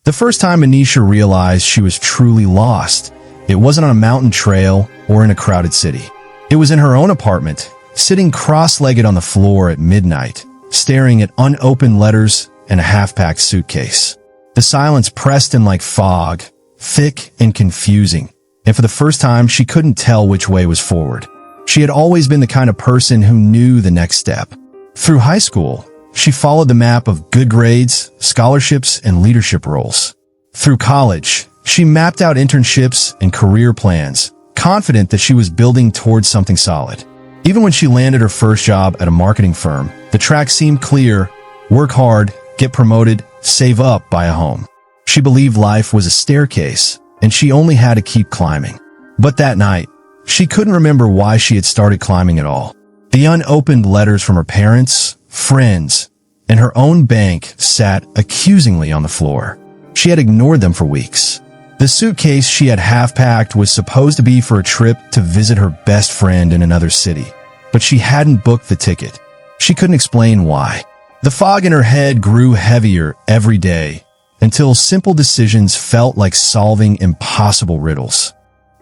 The first time Manisha realized she was truly lost, it wasn't on a mountain trail or in a crowded city. It was in her own apartment, sitting cross-legged on the floor at midnight, staring at unopened letters and a half-packed suitcase. The silence pressed in like fog, thick and confusing, and for the first time she couldn't tell which way was forward. She had always been the kind of person who knew the next step. Through high school, she followed the map of good grades, scholarships, and leadership roles. Through college, she mapped out internships and career plans, confident that she was building towards something solid. Even when she landed her first job at a marketing firm, the track seemed clear: work hard, get promoted, save up, buy a home. She believed life was a staircase, and she only had to keep climbing. But that night, she couldn't remember why she had started climbing at all. The unopened letters from her parents, friends, and her own bank sat accusingly on the floor. She had ignored them for weeks. The suitcase she had half-packed was supposed to be for a trip to visit her best friend in another city, but she hadn't booked the ticket. She couldn't explain why. The fog in her head grew heavier every day, until simple decisions felt like solving impossible riddles.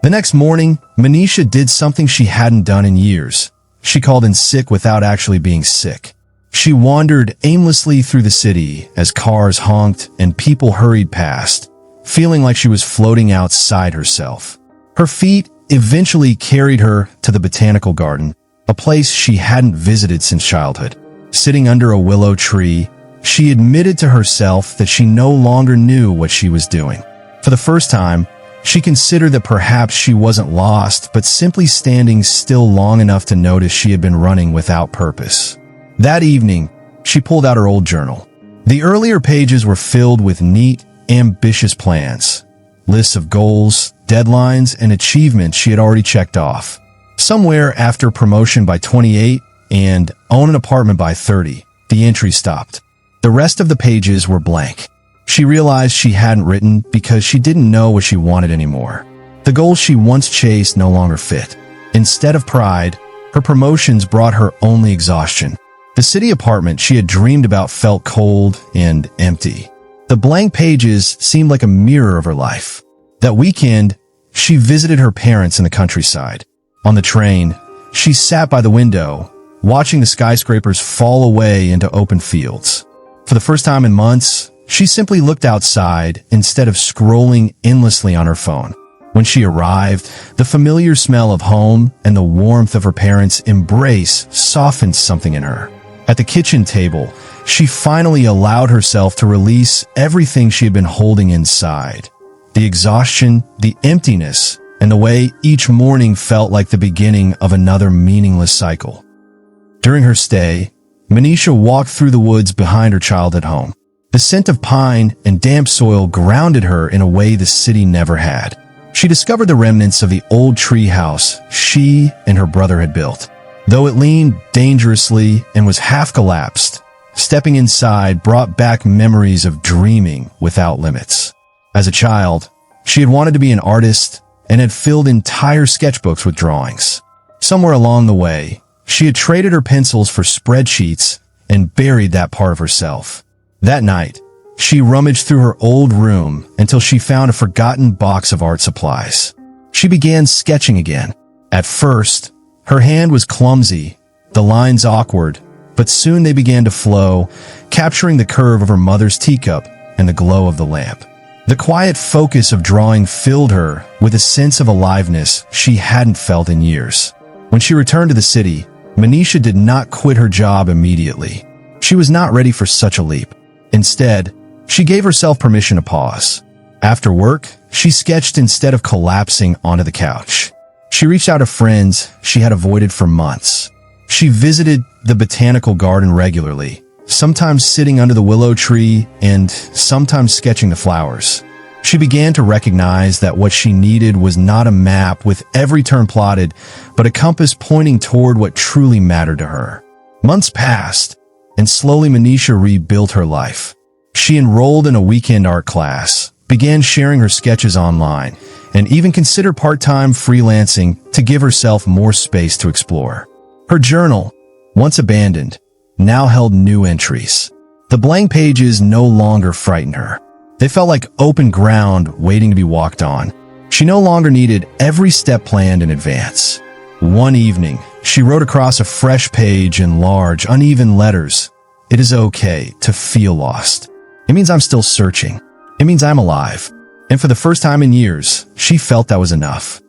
The next morning, Manisha did something she hadn't done in years. She called in sick without actually being sick. She wandered aimlessly through the city as cars honked and people hurried past, feeling like she was floating outside herself. Her feet eventually carried her to the botanical garden, a place she hadn't visited since childhood. Sitting under a willow tree, she admitted to herself that she no longer knew what she was doing. For the first time, she considered that perhaps she wasn't lost, but simply standing still long enough to notice she had been running without purpose. That evening, she pulled out her old journal. The earlier pages were filled with neat, ambitious plans, lists of goals, deadlines, and achievements she had already checked off. Somewhere after promotion by 28 and own an apartment by 30, the entry stopped. The rest of the pages were blank. She realized she hadn't written because she didn't know what she wanted anymore. The goals she once chased no longer fit. Instead of pride, her promotions brought her only exhaustion. The city apartment she had dreamed about felt cold and empty. The blank pages seemed like a mirror of her life. That weekend, she visited her parents in the countryside. On the train, she sat by the window, watching the skyscrapers fall away into open fields. For the first time in months, she simply looked outside instead of scrolling endlessly on her phone. When she arrived, the familiar smell of home and the warmth of her parents' embrace softened something in her. At the kitchen table, she finally allowed herself to release everything she had been holding inside. The exhaustion, the emptiness, and the way each morning felt like the beginning of another meaningless cycle. During her stay, Manisha walked through the woods behind her childhood home. The scent of pine and damp soil grounded her in a way the city never had. She discovered the remnants of the old tree house she and her brother had built. Though it leaned dangerously and was half collapsed, stepping inside brought back memories of dreaming without limits. As a child, she had wanted to be an artist and had filled entire sketchbooks with drawings. Somewhere along the way, she had traded her pencils for spreadsheets and buried that part of herself. That night, she rummaged through her old room until she found a forgotten box of art supplies. She began sketching again. At first, her hand was clumsy, the lines awkward, but soon they began to flow, capturing the curve of her mother's teacup and the glow of the lamp. The quiet focus of drawing filled her with a sense of aliveness she hadn't felt in years. When she returned to the city, Manisha did not quit her job immediately. She was not ready for such a leap. Instead, she gave herself permission to pause. After work, she sketched instead of collapsing onto the couch. She reached out to friends she had avoided for months. She visited the botanical garden regularly, sometimes sitting under the willow tree and sometimes sketching the flowers. She began to recognize that what she needed was not a map with every turn plotted, but a compass pointing toward what truly mattered to her. Months passed, and slowly Manisha rebuilt her life. She enrolled in a weekend art class, began sharing her sketches online, and even considered part-time freelancing to give herself more space to explore. Her journal, once abandoned, now held new entries. The blank pages no longer frightened her. They felt like open ground waiting to be walked on. She no longer needed every step planned in advance. One evening, she wrote across a fresh page in large, uneven letters, "It is okay to feel lost. It means I'm still searching. It means I'm alive." And for the first time in years, she felt that was enough.